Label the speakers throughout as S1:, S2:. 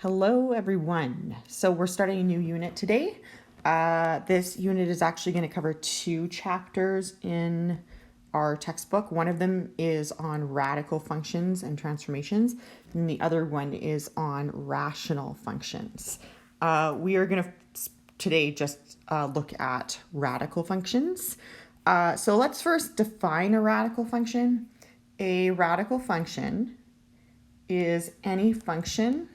S1: Hello everyone. So we're starting a new unit today. This unit is actually going to cover two chapters in our textbook. One of them is on radical functions and transformations, and the other one is on rational functions. We are going to today just look at radical functions. So let's first define a radical function. A radical function is any function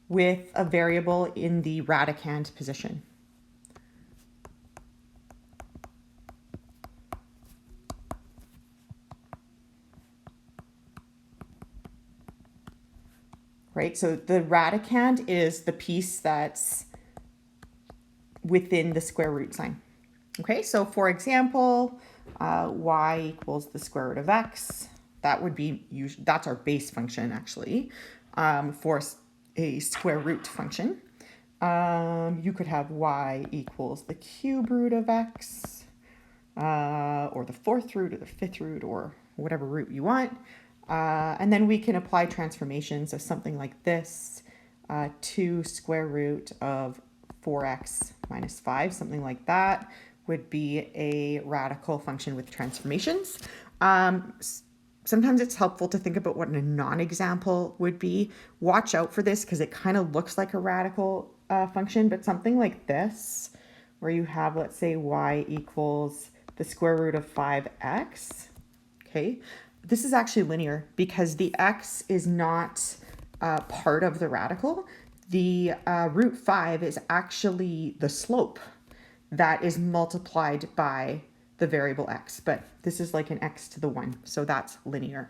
S1: with a variable in the radicand position. Right, so the radicand is the piece that's within the square root sign. Okay, so for example, y equals the square root of x. That would be, that's our base function actually, for a square root function. You could have y equals the cube root of x, or the fourth root or the fifth root or whatever root you want. And then we can apply transformations of something like this, 2 square root of 4x minus 5, something like that would be a radical function with transformations. Sometimes it's helpful to think about what a non-example would be. Watch out for this because it kind of looks like a radical function, but something like this, where you have, let's say, y equals the square root of 5x, okay? This is actually linear because the x is not part of the radical. The root 5 is actually the slope that is multiplied by the variable x, but this is like an x to the 1, so that's linear.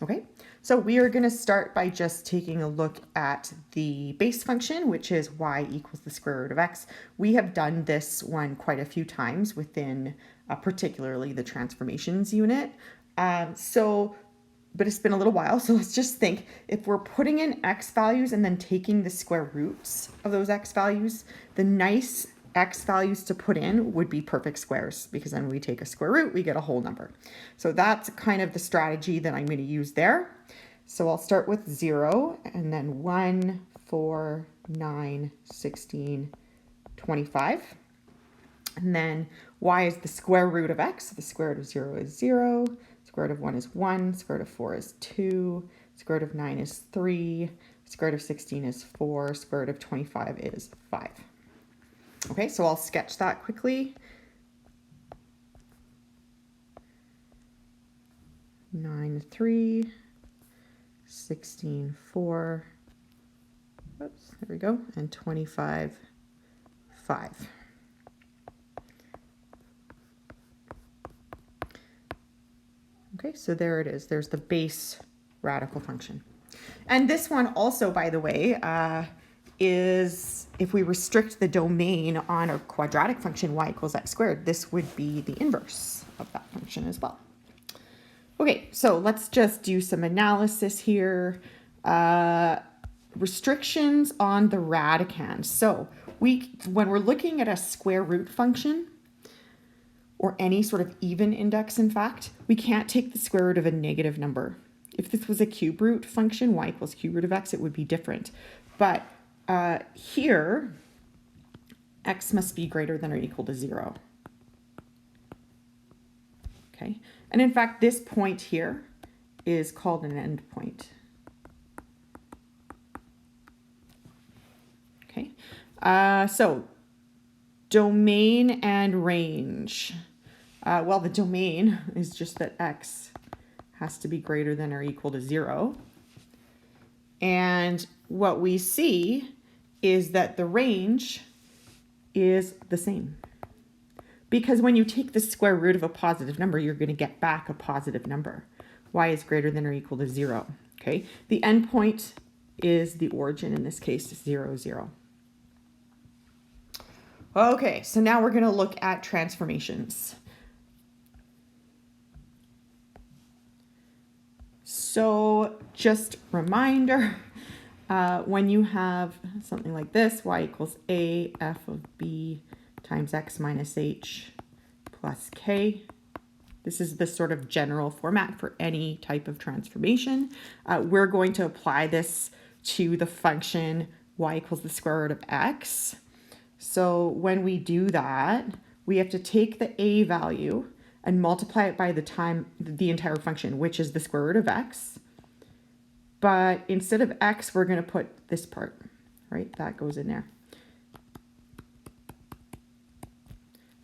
S1: Okay, so we are going to start by just taking a look at the base function, which is y equals the square root of x. We have done this one quite a few times within particularly the transformations unit. But it's been a little while, so let's just think, if we're putting in x values and then taking the square roots of those x values, the nice x values to put in would be perfect squares, because then we take a square root, we get a whole number. So that's kind of the strategy that I'm going to use there. So I'll start with 0, and then 1, 4, 9, 16, 25. And then y is the square root of x. So the square root of 0 is 0. Square root of 1 is 1. Square root of 4 is 2. Square root of 9 is 3. Square root of 16 is 4. Square root of 25 is 5. Okay, so I'll sketch that quickly. 9, 3. 16, 4. Oops, there we go. And 25, 5. Okay, so there it is. There's the base radical function. And this one also, by the way, is if we restrict the domain on a quadratic function, y equals x squared, this would be the inverse of that function as well. Okay, so let's just do some analysis here. Restrictions on the radicand. So when we're looking at a square root function, or any sort of even index, in fact, we can't take the square root of a negative number. If this was a cube root function, y equals cube root of x, it would be different. But here, x must be greater than or equal to 0. Okay, and in fact, this point here is called an endpoint. Okay, so domain and range. Well, the domain is just that x has to be greater than or equal to 0. And what we see is that the range is the same. Because when you take the square root of a positive number, you're going to get back a positive number. Y is greater than or equal to 0. Okay, the endpoint is the origin, in this case, 0, 0. Okay, so now we're going to look at transformations. So just reminder, when you have something like this, y equals a f of b times x minus h plus k, This is the sort of general format for any type of transformation. We're going to apply this to the function y equals the square root of x. So when we do that, we have to take the a value and multiply it by the entire function, which is the square root of x. But instead of x, we're going to put this part, right? That goes in there.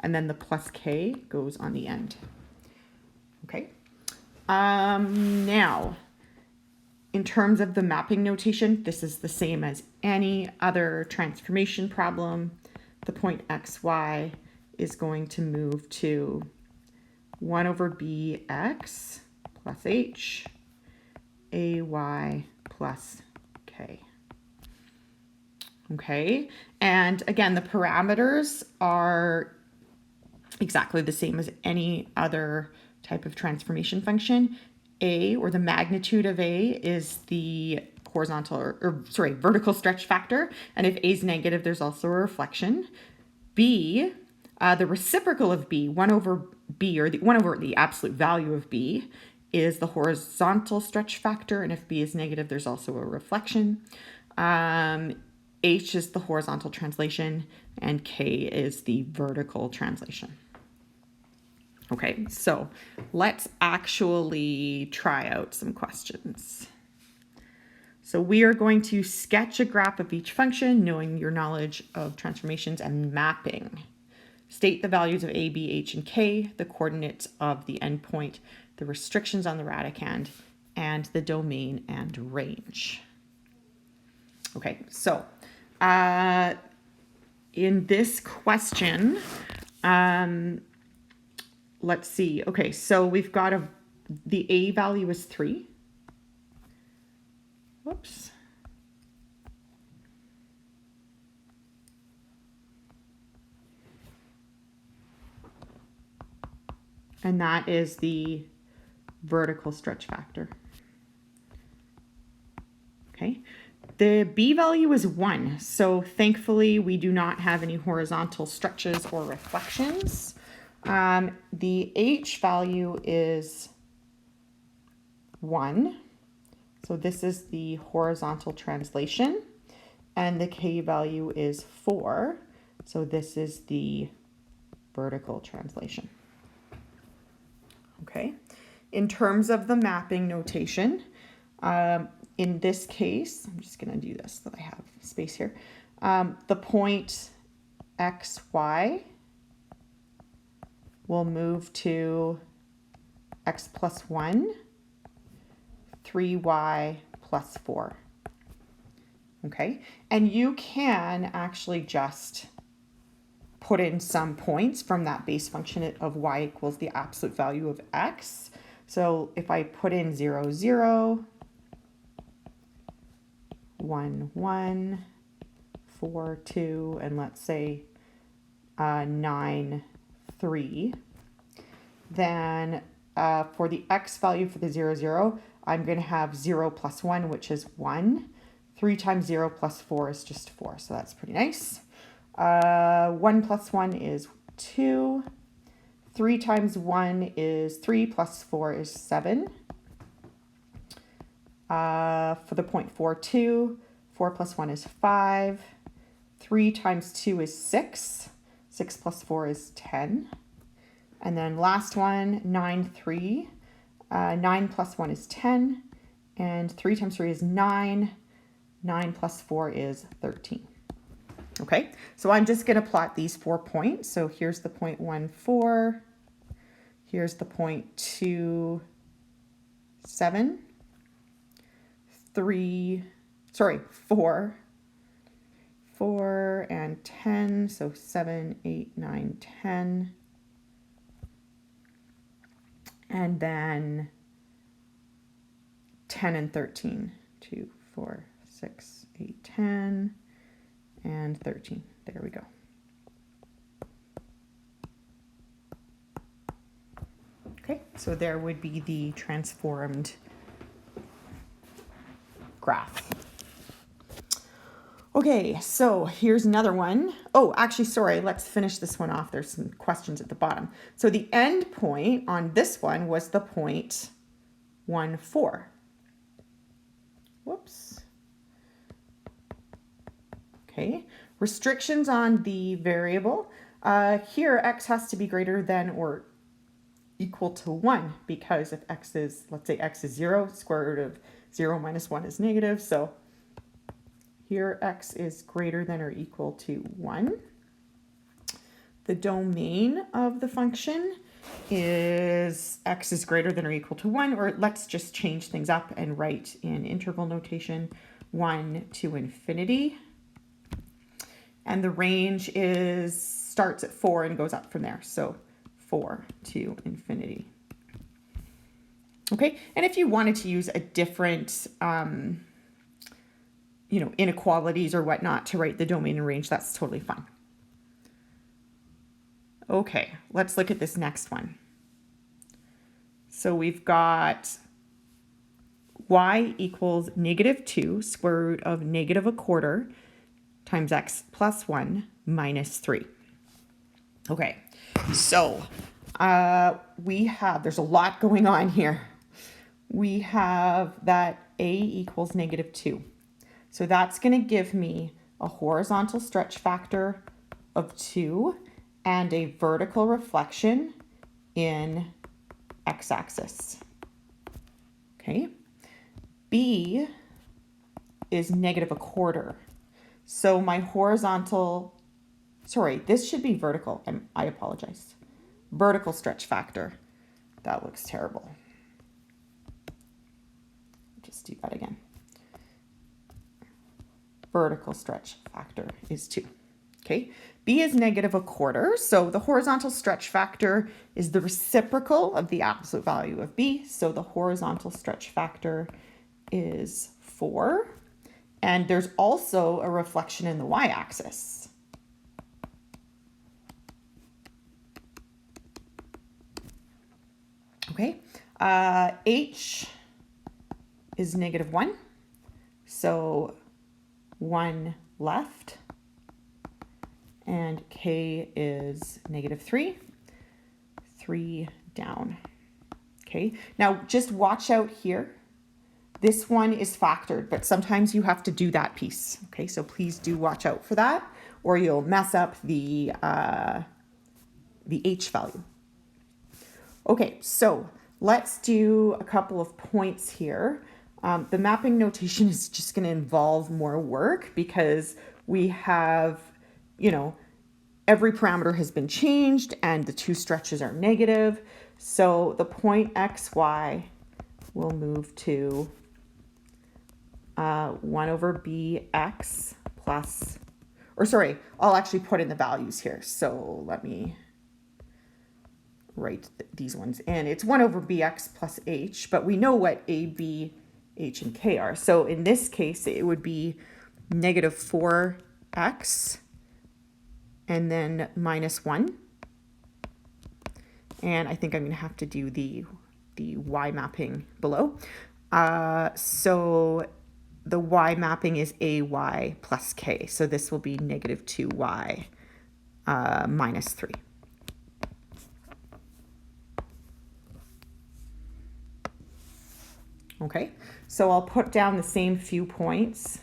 S1: And then the plus k goes on the end. Okay. Now, in terms of the mapping notation, this is the same as any other transformation problem. The point xy is going to move to 1 over bx plus h, ay plus k. Okay, and again, the parameters are exactly the same as any other type of transformation function. A, or the magnitude of A, is the vertical stretch factor. And if A is negative, there's also a reflection. B, the reciprocal of B, 1 over B, or 1 over the absolute value of B, is the horizontal stretch factor. And if B is negative, there's also a reflection. H is the horizontal translation, and K is the vertical translation. Okay, so let's actually try out some questions. So we are going to sketch a graph of each function, knowing your knowledge of transformations and mapping. State the values of a, b, h, and k, the coordinates of the endpoint, the restrictions on the radicand, and the domain and range. Okay, so in this question, let's see. Okay, so we've got the a value is 3. Whoops. And that is the vertical stretch factor. Okay. The b value is 1. So thankfully, we do not have any horizontal stretches or reflections. The h value is 1. So this is the horizontal translation. And the k value is 4. So this is the vertical translation. Okay. In terms of the mapping notation, in this case, I'm just going to do this so that I have space here. The point xy will move to x plus 1, 3y plus 4. Okay, and you can actually just put in some points from that base function of y equals the absolute value of x. So if I put in 0, 0, 1, 1, 4, 2, and let's say 9, 3, then for the x value for the 0, 0, I'm going to have 0 plus 1, which is 1. 3 times 0 plus 4 is just 4, so that's pretty nice. 1 plus 1 is 2. 3 times 1 is 3 plus 4 is 7. For the point 4, 2, 4 plus 1 is 5. 3 times 2 is 6. 6 plus 4 is 10. And then last one, 9, 3. 9 plus 1 is 10. And 3 times 3 is 9. 9 plus 4 is 13. Okay, so I'm just going to plot these 4 points. So here's the point 1, 4. Here's the point 2, 7. 4. 4 and 10. So 7, 8, 9, 10. And then 10 and 13. 2, 4, 6, 8, 10. And 13. There we go. Okay, so there would be the transformed graph. Okay. Okay, so here's another one. Oh, actually, sorry, let's finish this one off. There's some questions at the bottom. So the end point on this one was the point 1, 4. Whoops. Okay, restrictions on the variable. Here, x has to be greater than or equal to 1, because if x is, let's say x is 0, square root of 0 minus 1 is negative. So here x is greater than or equal to 1. The domain of the function is x is greater than or equal to 1, or let's just change things up and write in interval notation 1 to infinity. And the range starts at 4 and goes up from there. So 4 to infinity. Okay, and if you wanted to use a different, inequalities or whatnot to write the domain and range, that's totally fine. Okay, let's look at this next one. So we've got y equals -2 square root of -1/4 times x plus 1 minus 3. Okay, so there's a lot going on here. We have that a equals -2. So that's going to give me a horizontal stretch factor of 2 and a vertical reflection in x-axis. Okay, b is -1/4. So my horizontal, sorry, this should be vertical. I apologize. Vertical stretch factor. That looks terrible. Just do that again. Vertical stretch factor is 2. Okay, b is -1/4. So the horizontal stretch factor is the reciprocal of the absolute value of b. So the horizontal stretch factor is 4. And there's also a reflection in the y-axis. Okay, h is -1. So 1 left. And k is -3. 3 down. Okay, now just watch out here. This one is factored, but sometimes you have to do that piece. Okay, so please do watch out for that, or you'll mess up the h value. Okay, so let's do a couple of points here. The mapping notation is just going to involve more work because we have, every parameter has been changed and the two stretches are negative. So the point x, y will move to 1/bx plus, or sorry, I'll actually put in the values here. So let me write these ones in. It's 1/bx plus h, but we know what a, b, h, and k are. So in this case, it would be -4x and then -1. And I think I'm going to have to do the y mapping below. So the y mapping is ay plus k. So this will be -2y minus 3. Okay, so I'll put down the same few points.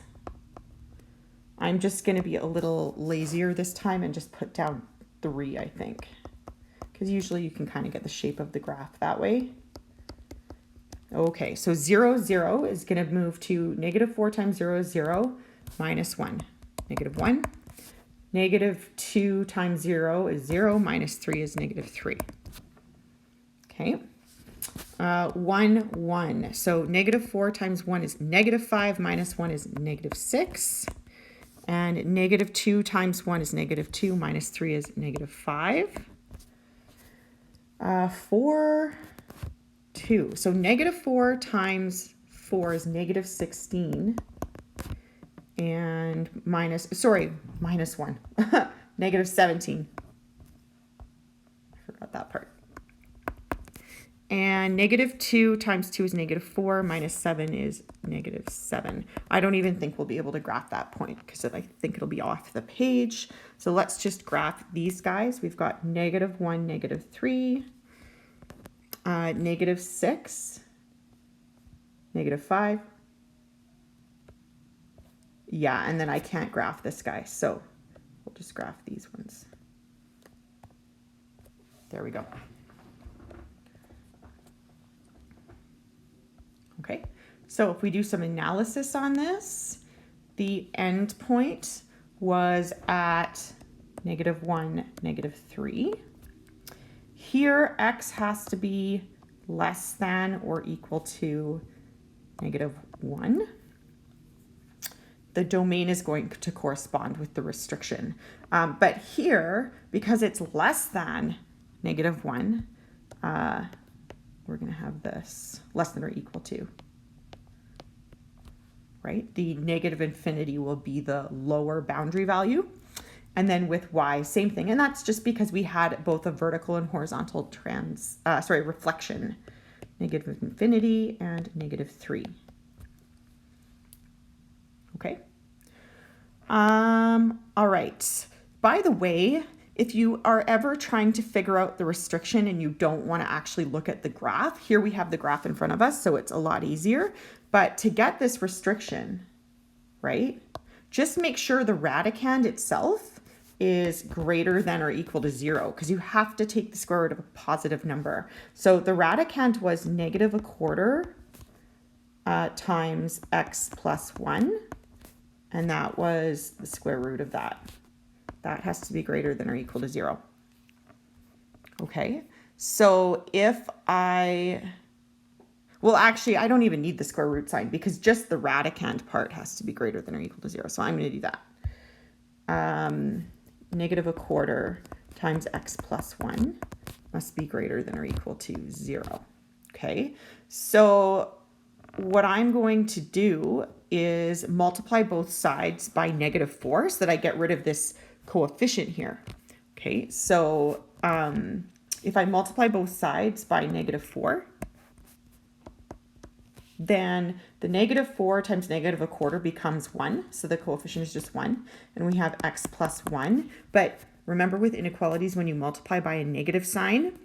S1: I'm just going to be a little lazier this time and just put down 3, I think. Because usually you can kind of get the shape of the graph that way. Okay, so 0, 0 is going to move to -4 times 0 is 0, minus 1, -1. -2 times 0 is 0, minus 3 is -3. Okay. 1, 1. So -4 times 1 is -5, minus 1 is -6. And -2 times 1 is -2, minus 3 is -5. 4, 2. So -4 times 4 is -16. And minus 1. -17. I forgot that part. And -2 times 2 is -4, minus 7 is -7. I don't even think we'll be able to graph that point because I think it'll be off the page. So let's just graph these guys. We've got -1, -3, -6, -5. Yeah, and then I can't graph this guy, so we'll just graph these ones. There we go. Okay, so if we do some analysis on this, the end point was at -1, -3. Here, x has to be less than or equal to -1. The domain is going to correspond with the restriction. But here, because it's less than -1, we're going to have this less than or equal to, right? The negative infinity will be the lower boundary value. And then with y, same thing. And that's just because we had both a vertical and horizontal reflection, negative infinity and -3. Okay. All right. By the way, if you are ever trying to figure out the restriction and you don't want to actually look at the graph, here we have the graph in front of us, so it's a lot easier. But to get this restriction, right, just make sure the radicand itself is greater than or equal to 0, because you have to take the square root of a positive number. So the radicand was -1/4 times x plus 1, and that was the square root of that. That has to be greater than or equal to 0. Okay, so if well, actually, I don't even need the square root sign because just the radicand part has to be greater than or equal to 0. So I'm going to do that. -1/4 times x plus 1 must be greater than or equal to 0. Okay, so what I'm going to do is multiply both sides by -4 so that I get rid of this coefficient here. Okay, so if I multiply both sides by -4, then the -4 times -1/4 becomes 1. So the coefficient is just 1. And we have x plus 1. But remember, with inequalities, when you multiply by a negative sign,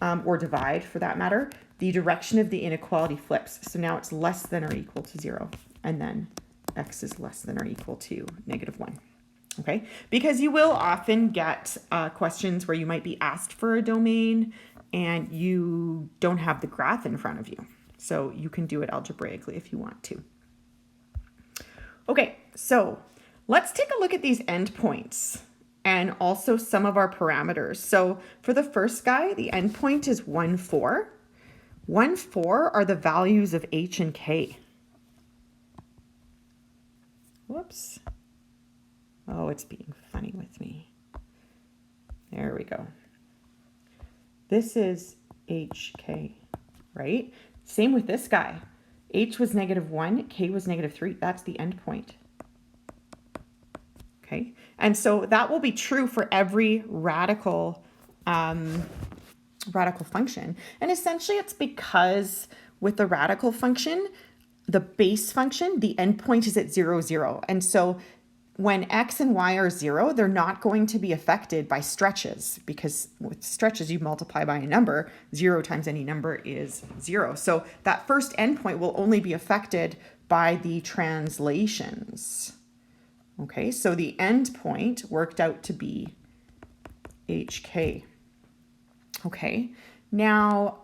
S1: or divide for that matter, the direction of the inequality flips. So now it's less than or equal to 0. And then x is less than or equal to -1. Okay, because you will often get questions where you might be asked for a domain and you don't have the graph in front of you. So you can do it algebraically if you want to. Okay, so let's take a look at these endpoints and also some of our parameters. So for the first guy, the endpoint is 1, 4. 1, 4 are the values of h and k. Whoops. Oh, it's being funny with me. There we go. This is hk, right? Same with this guy. H was -1, k was -3. That's the endpoint. Okay, and so that will be true for every radical function. And essentially it's because with the radical function, the base function, the endpoint is at 0, 0. And so when x and y are 0, they're not going to be affected by stretches, because with stretches you multiply by a number. 0 times any number is 0. So that first endpoint will only be affected by the translations. Okay, so the endpoint worked out to be hk. Okay, now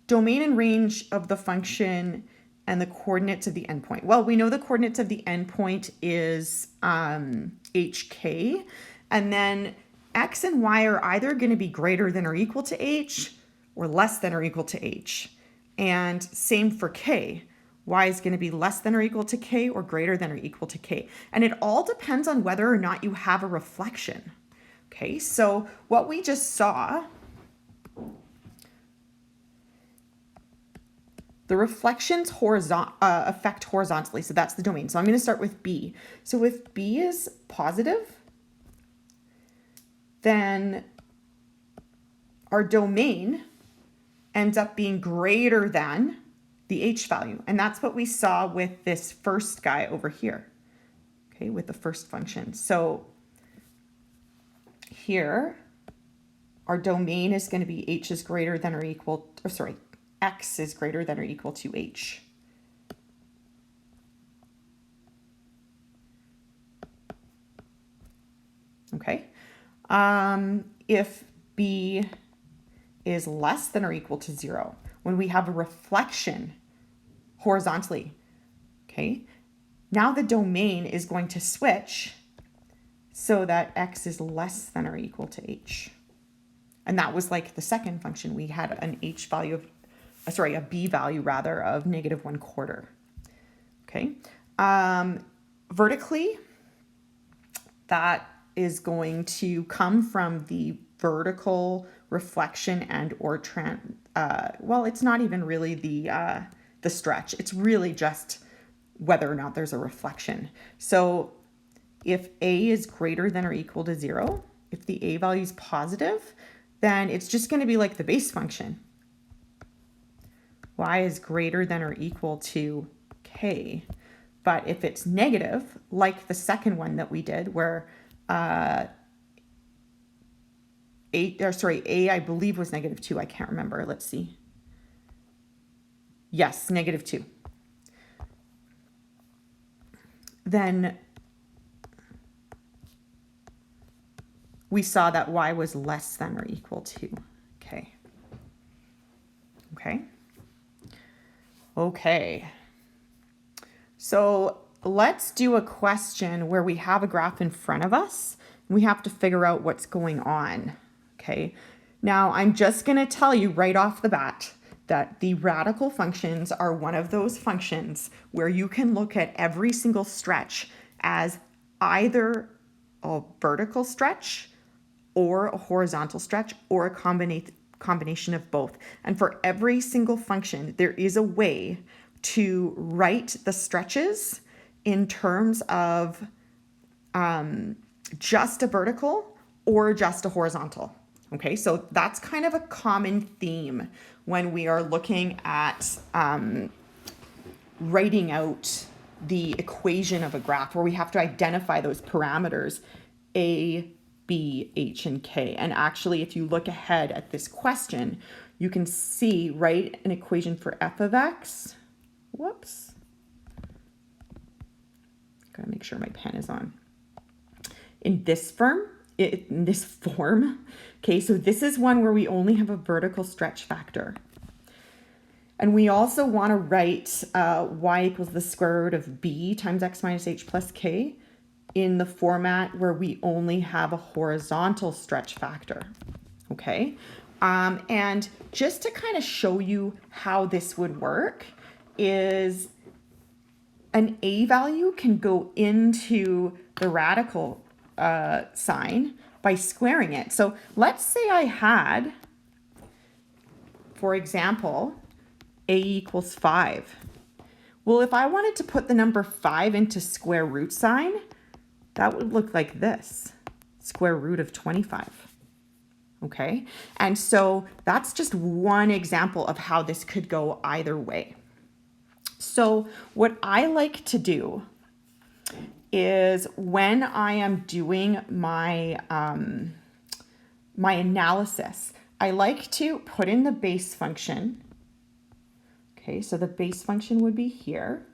S1: domain and range of the function and the coordinates of the endpoint. Well, we know the coordinates of the endpoint is hk, and then x and y are either going to be greater than or equal to h or less than or equal to h. And same for k. Y is going to be less than or equal to k or greater than or equal to k. And it all depends on whether or not you have a reflection. Okay, so what we just saw, the reflections affect horizontally, so that's the domain. So I'm going to start with B. So if B is positive, then our domain ends up being greater than the h value. And that's what we saw with this first guy over here, okay, with the first function. So here, our domain is going to be h is greater than or equal, or sorry, x is greater than or equal to h. Okay. If b is less than or equal to 0, when we have a reflection horizontally, okay, now the domain is going to switch so that x is less than or equal to h. And that was like the second function. We had an h value of, a b value rather of -1/4. Okay. Vertically, that is going to come from the vertical reflection and or well, it's not even really the stretch. It's really just whether or not there's a reflection. So if a is greater than or equal to 0, if the a value is positive, then it's just going to be like the base function. Y is greater than or equal to k. But if it's negative, like the second one that we did, where a I believe was -2. I can't remember. Let's see. Yes, -2. Then we saw that y was less than or equal to k. Okay. Okay. So let's do a question where we have a graph in front of us. And we have to figure out what's going on. Okay. Now I'm just going to tell you right off the bat that the radical functions are one of those functions where you can look at every single stretch as either a vertical stretch or a horizontal stretch or a combination of both. And for every single function, there is a way to write the stretches in terms of just a vertical or just a horizontal. Okay, so that's kind of a common theme when we are looking at writing out the equation of a graph, where we have to identify those parameters a, b, h, and k. And actually, if you look ahead at this question, you can see, write an equation for f of x. Whoops. Gotta make sure my pen is on. In this form, okay, so this is one where we only have a vertical stretch factor. And we also want to write y equals the square root of b times x minus h plus k in the format where we only have a horizontal stretch factor, okay? And just to kind of show you how this would work is an a value can go into the radical sign by squaring it. So let's say I had, for example, a equals 5. Well, if I wanted to put the number 5 into square root sign, that would look like this, square root of 25. Okay, and so that's just one example of how this could go either way. So what I like to do is when I am doing my my analysis, I like to put in the base function. Okay, so the base function would be here.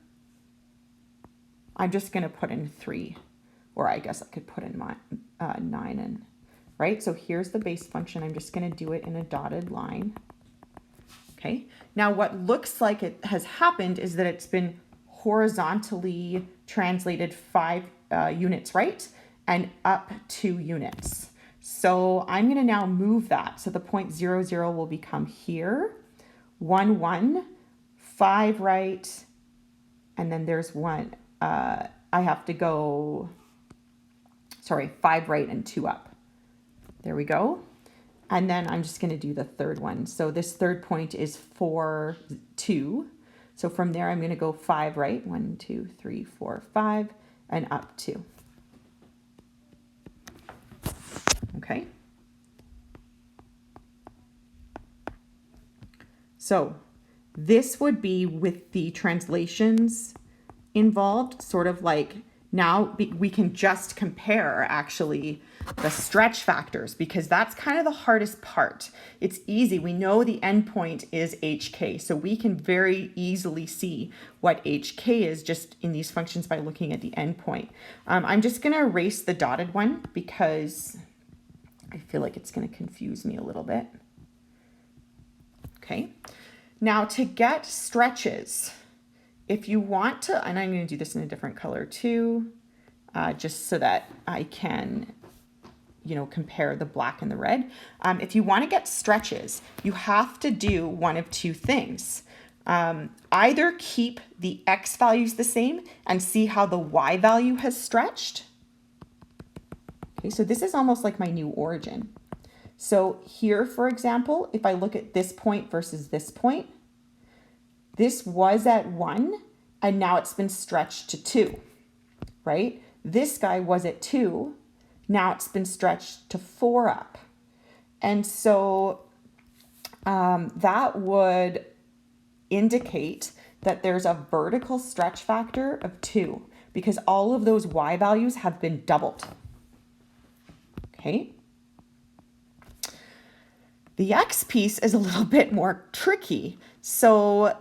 S1: I'm just going to put in 3, or I guess I could put in my 9 and right. So here's the base function. I'm just going to do it in a dotted line. Okay. Now what looks like it has happened is that it's been horizontally translated 5 units, right? And up 2 units. So I'm going to now move that. So the point 0, 0 will become here, 1, 1, 5 right, and then there's 1. I have to go, 5 right and 2 up. There we go. And then I'm just going to do the third one. So this third point is 4, 2. So from there, I'm going to go 5 right, 1, 2, 3, 4, 5, and up 2. Okay. So this would be with the translations involved, sort of like now we can just compare actually the stretch factors, because that's kind of the hardest part. It's easy. We know the endpoint is HK, so we can very easily see what HK is just in these functions by looking at the endpoint. I'm just going to erase the dotted one because I feel like it's going to confuse me a little bit. Okay. Now to get stretches, if you want to, and I'm going to do this in a different color too, just so that I can, compare the black and the red. If you want to get stretches, you have to do one of two things. Either keep the X values the same and see how the Y value has stretched. Okay, so this is almost like my new origin. So here, for example, if I look at this point versus this point, this was at 1 and now it's been stretched to 2, right? This guy was at 2, now it's been stretched to 4 up. And so that would indicate that there's a vertical stretch factor of 2 because all of those Y values have been doubled. Okay. The X piece is a little bit more tricky. So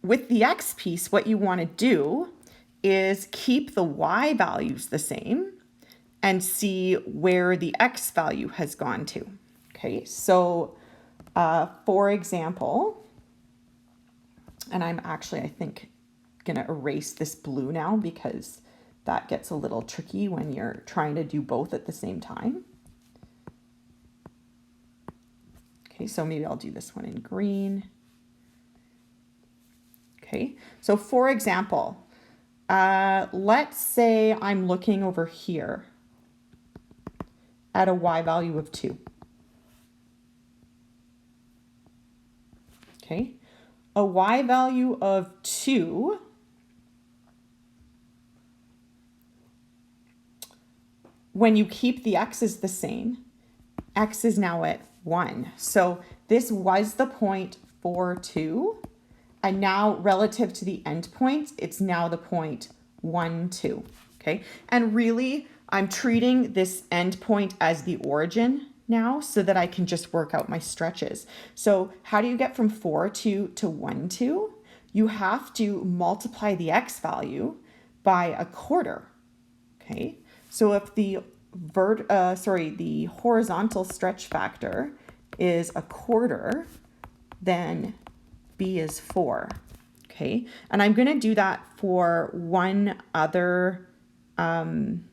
S1: with the X piece, what you want to do is keep the Y values the same and see where the X value has gone to. Okay, so for example, and I'm actually, I think, going to erase this blue now because that gets a little tricky when you're trying to do both at the same time. Okay, so maybe I'll do this one in green. Okay, so for example, let's say I'm looking over here at a Y value of 2. Okay, a Y value of 2 when you keep the X's the same, X is now at 1. So this was the point 4, 2. And now relative to the endpoint, it's now the point 1, 2. Okay. And really, I'm treating this endpoint as the origin now so that I can just work out my stretches. So how do you get from 4, 2 to 1, 2? You have to multiply the X value by a quarter. Okay. So if the the horizontal stretch factor is a quarter, then B is 4. Okay, and I'm going to do that for one other, well,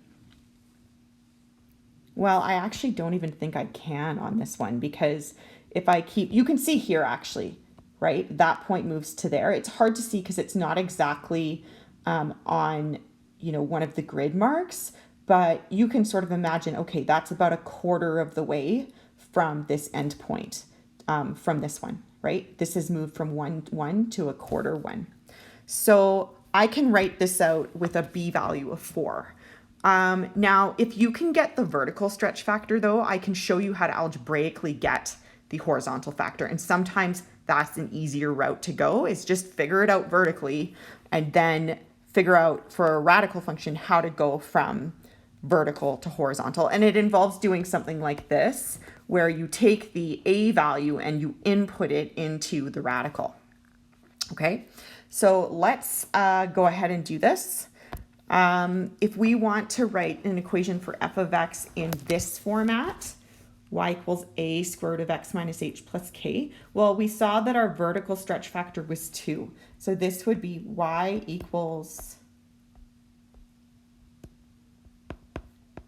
S1: I actually don't even think I can on this one because if I keep, you can see here actually, right, that point moves to there. It's hard to see because it's not exactly on, one of the grid marks, but you can sort of imagine, okay, that's about a quarter of the way from this endpoint, from this one. Right? This has moved from 1, 1 to a quarter 1. So I can write this out with a B value of 4. Now, if you can get the vertical stretch factor, though, I can show you how to algebraically get the horizontal factor. And sometimes that's an easier route to go, is just figure it out vertically and then figure out for a radical function how to go from vertical to horizontal. And it involves doing something like this, where you take the A value and you input it into the radical. Okay, so let's go ahead and do this. If we want to write an equation for f of x in this format, y equals a square root of x minus h plus k, well, we saw that our vertical stretch factor was 2. So this would be y equals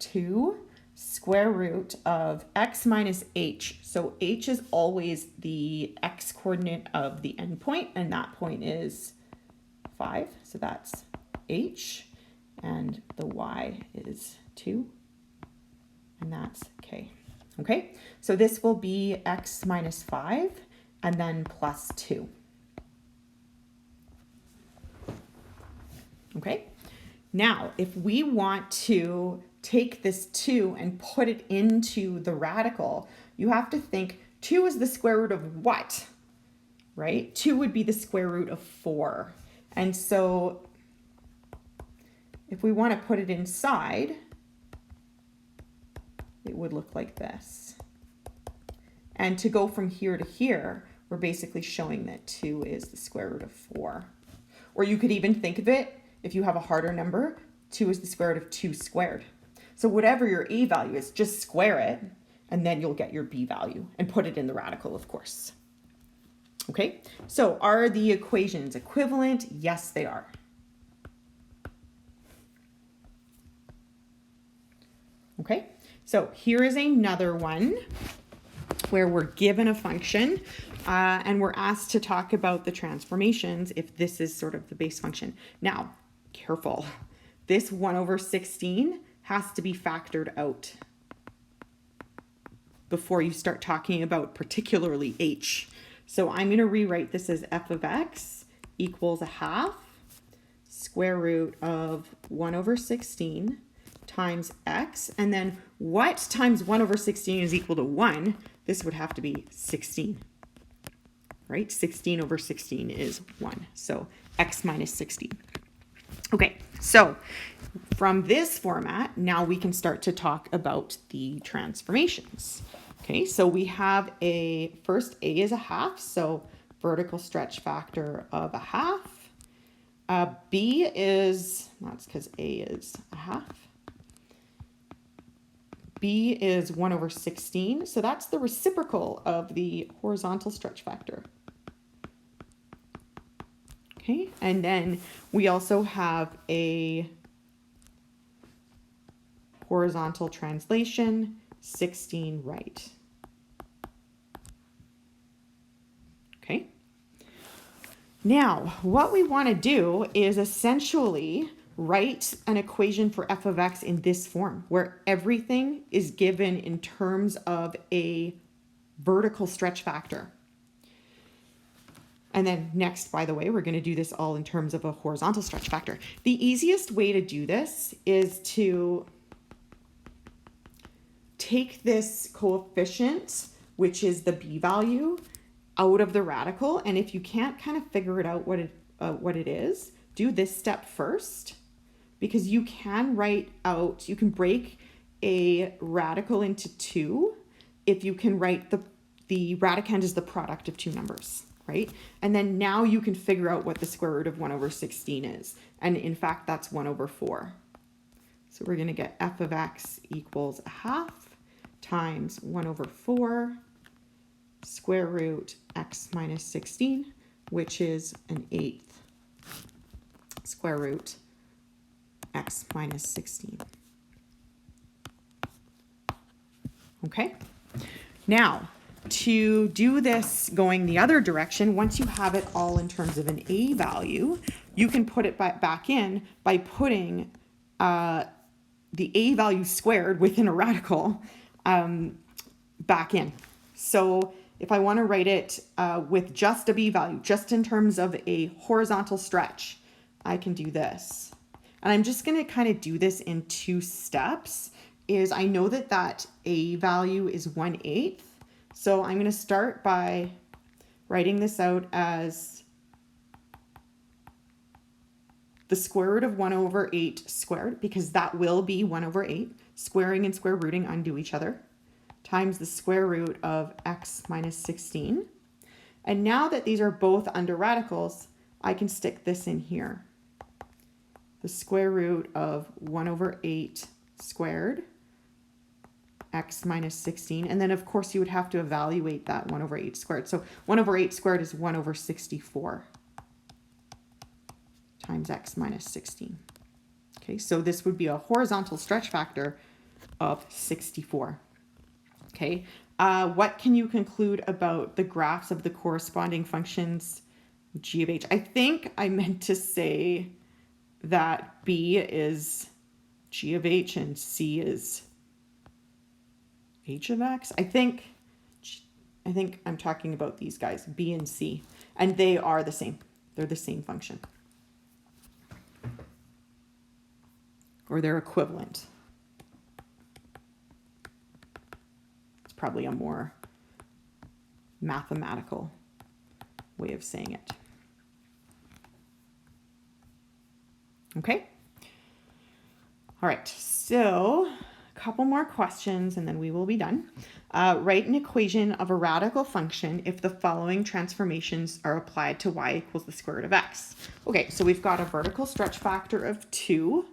S1: 2 square root of x minus h. So h is always the x coordinate of the endpoint, and that point is 5. So that's h, and the y is 2, and that's k. Okay, so this will be x minus 5 and then plus 2. Okay, now if we want to take this 2 and put it into the radical, you have to think 2 is the square root of what? Right? 2 would be the square root of 4. And so if we want to put it inside, it would look like this. And to go from here to here, we're basically showing that 2 is the square root of 4. Or you could even think of it, if you have a harder number, 2 is the square root of 2 squared. So whatever your a value is, just square it, and then you'll get your b value, and put it in the radical, of course. Okay, so are the equations equivalent? Yes, they are. Okay, so here is another one where we're given a function and we're asked to talk about the transformations if this is sort of the base function. Now, careful. This 1 over 16 has to be factored out before you start talking about particularly h. So I'm going to rewrite this as f of x equals a half square root of 1 over 16 times x. And then what times 1 over 16 is equal to 1? This would have to be 16, right? 16 over 16 is 1. So x minus 16. Okay, so from this format, now we can start to talk about the transformations. Okay, so we have first a is a half, so vertical stretch factor of a half. B is, that's because a is a half. B is 1 over 16, so that's the reciprocal of the horizontal stretch factor. Okay, and then we also have a horizontal translation, 16 right. Okay. Now, what we want to do is essentially write an equation for f of x in this form, where everything is given in terms of a vertical stretch factor. And then next, by the way, we're going to do this all in terms of a horizontal stretch factor. The easiest way to do this is to take this coefficient, which is the b value, out of the radical. And if you can't kind of figure it out what it is, do this step first, because you can you can break a radical into 2 if you can write the radicand is the product of two numbers, right? And then now you can figure out what the square root of 1 over 16 is. And in fact, that's 1 over 4. So we're going to get f of x equals a half times 1 over 4 square root x minus 16, which is an 1/8 square root x minus 16. Okay, now to do this going the other direction, once you have it all in terms of an a value, you can put it back in by putting the a value squared within a radical back in. So if I want to write it with just a b value, just in terms of a horizontal stretch, I can do this. And I'm just going to kind of do this in 2 steps. I know that a value is 1/8. So I'm going to start by writing this out as the square root of 1 over 8 squared, because that will be 1 over 8. Squaring and square rooting undo each other, times the square root of x minus 16. And now that these are both under radicals, I can stick this in here. The square root of 1 over 8 squared, x minus 16. And then, of course, you would have to evaluate that 1 over 8 squared. So 1 over 8 squared is 1 over 64 times x minus 16. Okay, so this would be a horizontal stretch factor of 64. Okay, what can you conclude about the graphs of the corresponding functions g of h? I think I meant to say that b is g of h and c is h of x. I think I'm talking about these guys, b and c, and they are the same. They're the same function, or they're equivalent. It's probably a more mathematical way of saying it. Okay. All right, so a couple more questions and then we will be done. Write an equation of a radical function if the following transformations are applied to y equals the square root of x. Okay, so we've got a vertical stretch factor of 2.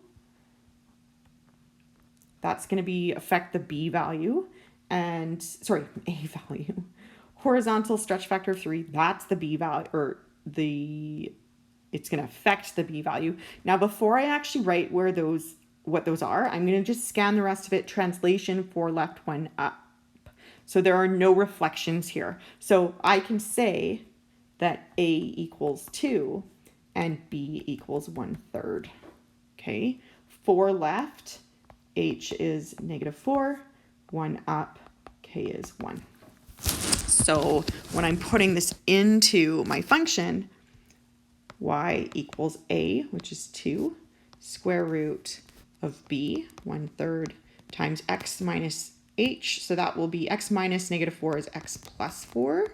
S1: That's going to affect the b value and, sorry, a value. Horizontal stretch factor of 3, that's the b value, or it's going to affect the b value. Now, before I actually write what those are, I'm going to just scan the rest of it. Translation 4 left, 1 up. So there are no reflections here. So I can say that a equals 2 and b equals 1/3. Okay, 4 left, h is -4, 1 up, k is 1. So when I'm putting this into my function, y equals a, which is 2, square root of b, 1/3, times x minus h. So that will be x minus -4 is x plus 4,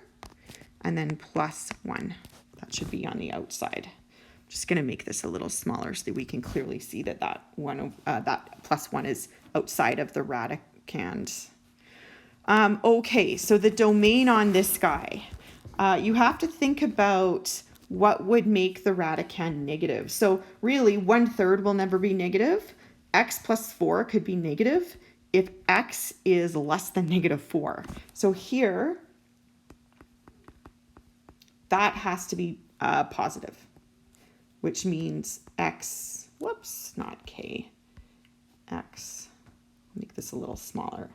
S1: and then plus 1. That should be on the outside. I'm just going to make this a little smaller so that we can clearly see that that plus 1 is outside of the radicand. Okay, so the domain on this guy, you have to think about what would make the radicand negative. So really 1/3 will never be negative. X plus 4 could be negative if x is less than -4. So here, that has to be positive, which means x, whoops, not k, x, make this a little smaller.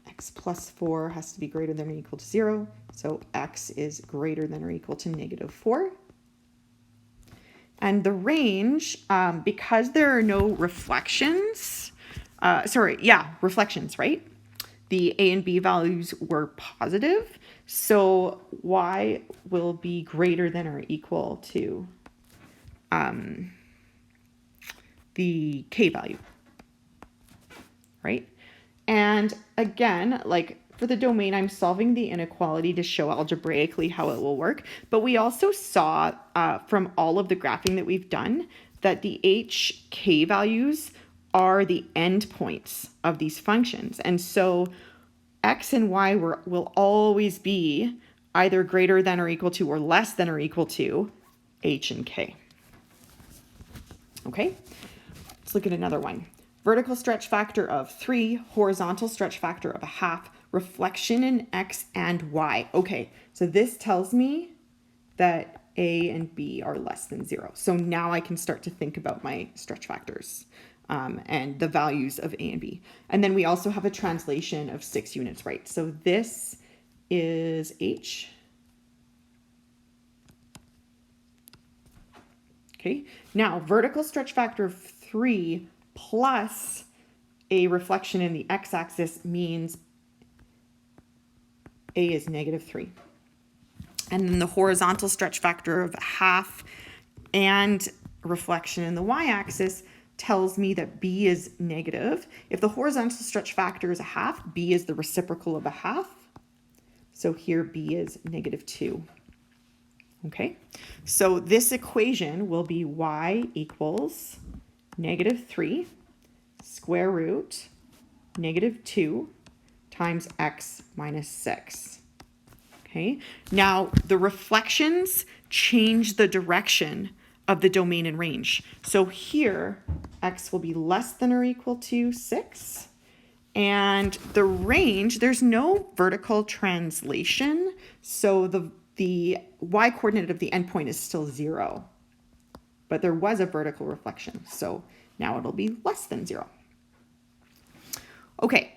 S1: X plus 4 has to be greater than or equal to 0. So x is greater than or equal to -4. And the range, because there are no reflections, reflections, right? The a and b values were positive. So y will be greater than or equal to the k value, right? And again, like for the domain, I'm solving the inequality to show algebraically how it will work. But we also saw from all of the graphing that we've done that the hk values are the endpoints of these functions. And so x and y will always be either greater than or equal to or less than or equal to h and k. Okay, let's look at another one. Vertical stretch factor of 3, horizontal stretch factor of 1/2, reflection in x and y. Okay, so this tells me that a and b are less than 0. So now I can start to think about my stretch factors and the values of a and b. And then we also have a translation of 6 units, right? So this is h. Okay, now vertical stretch factor of 3 plus a reflection in the x-axis means a is -3. And then the horizontal stretch factor of 1/2 and reflection in the y-axis tells me that b is negative. If the horizontal stretch factor is 1/2, b is the reciprocal of 1/2. So here b is -2. Okay, so this equation will be y equals -3 square root -2 times x minus 6. Okay, now the reflections change the direction of the domain and range. So here, x will be less than or equal to 6. And the range, there's no vertical translation. So the y coordinate of the endpoint is still 0. But there was a vertical reflection. So now it'll be less than 0. Okay,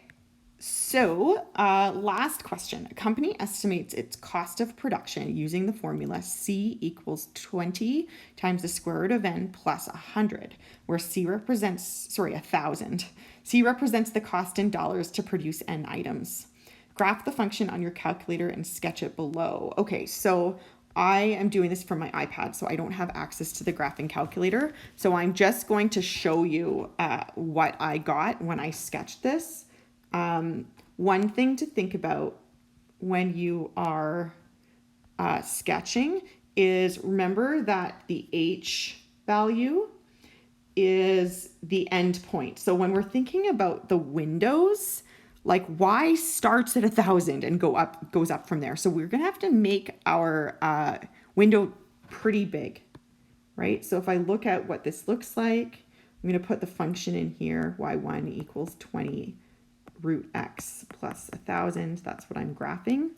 S1: so last question. A company estimates its cost of production using the formula C equals 20 times the square root of n plus 100, where C represents, 1,000. C represents the cost in dollars to produce n items. Graph the function on your calculator and sketch it below. Okay, so I am doing this from my iPad, so I don't have access to the graphing calculator. So I'm just going to show you what I got when I sketched this. One thing to think about when you are sketching is remember that the H value is the end point. So when we're thinking about the windows, like Y starts at 1,000 and goes up from there. So we're gonna have to make our window pretty big, right? So if I look at what this looks like, I'm gonna put the function in here, y1 equals 20 root x plus 1,000. That's what I'm graphing.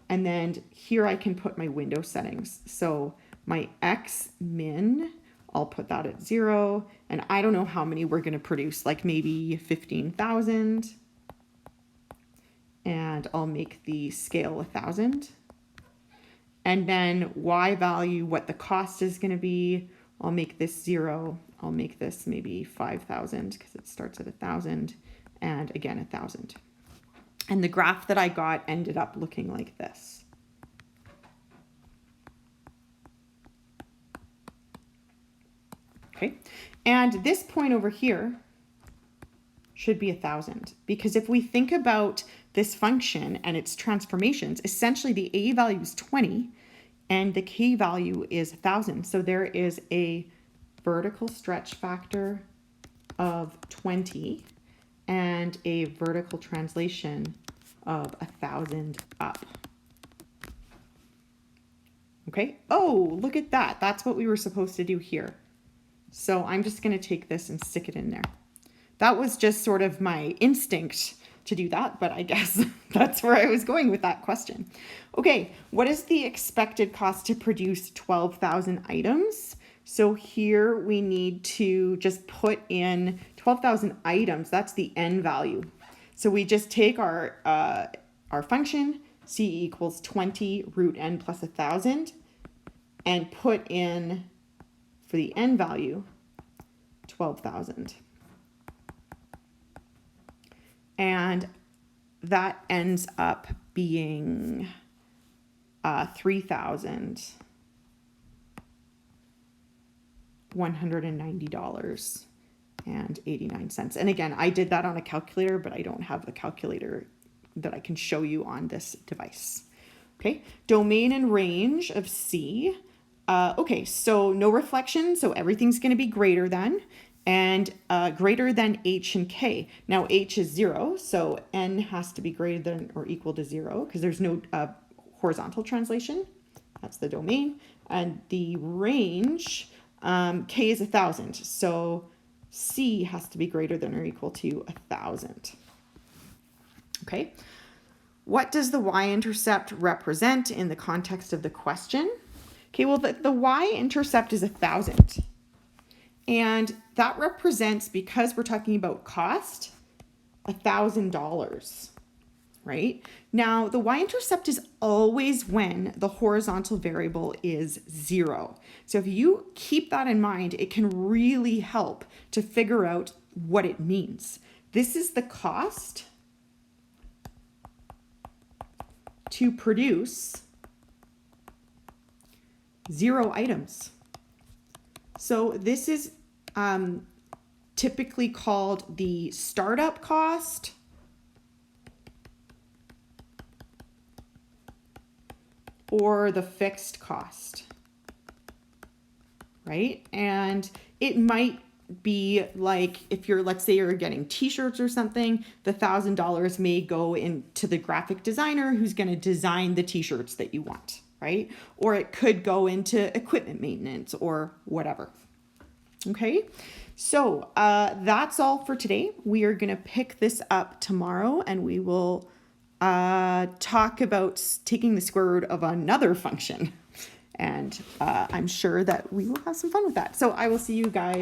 S1: And then here I can put my window settings. So my x min, I'll put that at 0. And I don't know how many we're going to produce, like maybe 15,000. And I'll make the scale 1,000. And then y value, what the cost is going to be, I'll make this 0. I'll make this maybe 5,000 because it starts at 1,000. And again, 1,000. And the graph that I got ended up looking like this. Okay, and this point over here should be 1,000, because if we think about this function and its transformations, essentially the a value is 20 and the k value is 1,000. So there is a vertical stretch factor of 20 and a vertical translation of 1,000 up. Okay, oh, look at that. That's what we were supposed to do here. So I'm just going to take this and stick it in there. That was just sort of my instinct to do that, but I guess that's where I was going with that question. Okay, what is the expected cost to produce 12,000 items? So here we need to just put in 12,000 items. That's the n value. So we just take our function, c equals 20 root n plus 1,000, and put in, for the n value, 12,000. And that ends up being $3,190.89. And again, I did that on a calculator, but I don't have the calculator that I can show you on this device. Okay, domain and range of C. Okay, so no reflection, so everything's going to be greater than, and greater than h and k. Now h is 0, so n has to be greater than or equal to 0 because there's no horizontal translation. That's the domain. And the range, k is 1,000, so c has to be greater than or equal to 1,000. Okay, what does the y-intercept represent in the context of the question? Okay, well, the y-intercept is 1,000. And that represents, because we're talking about cost, $1,000, right? Now, the y-intercept is always when the horizontal variable is 0. So if you keep that in mind, it can really help to figure out what it means. This is the cost to produce 0 items. So this is typically called the startup cost or the fixed cost, right? And it might be like if you're, let's say you're getting t-shirts or something, the $1,000 may go into the graphic designer who's going to design the t-shirts that you want, right? Or it could go into equipment maintenance or whatever. Okay, so that's all for today. We are going to pick this up tomorrow and we will talk about taking the square root of another function. And I'm sure that we will have some fun with that. So I will see you guys